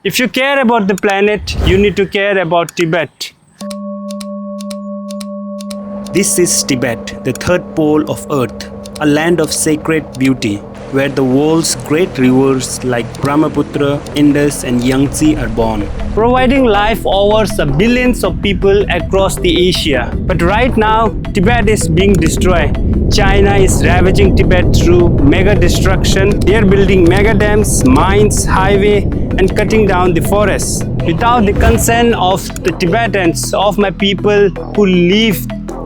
If you care about the planet, you need to care about Tibet. This is Tibet, the third pole of Earth, a land of sacred beauty, where the world's great rivers like Brahmaputra, Indus and Yangtze are born, providing life overs billions of people across the Asia. But right now, Tibet is being destroyed. China is ravaging Tibet through mega destruction. They are building mega dams, mines, highway and cutting down the forests without the consent of the Tibetans, of my people who live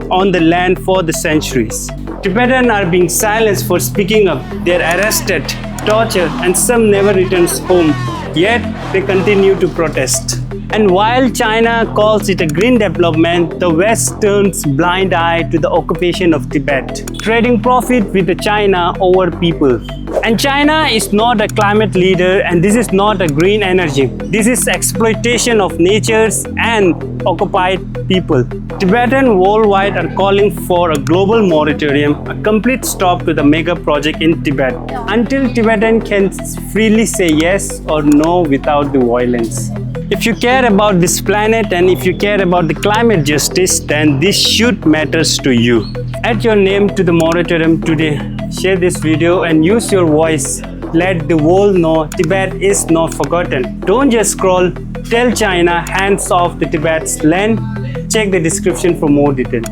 on the land for the centuries. Tibetans are being silenced for speaking up. They are arrested, tortured, and some never returns home. Yet they continue to protest. And while China calls it a green development, the West turns blind eye to the occupation of Tibet, trading profit with China over people. And China is not a climate leader, and this is not a green energy. This is exploitation of natures and occupied people. Tibetans worldwide are calling for a global moratorium, a complete stop to the mega project in Tibet, until Tibetans can freely say yes or no without the violence. If you care about this planet and if you care about the climate justice, then this should matters to you. Add your name to the moratorium today. Share this video and use your voice. Let the world know Tibet is not forgotten. Don't just scroll. Tell China hands off the Tibet's land. Check the description for more detail.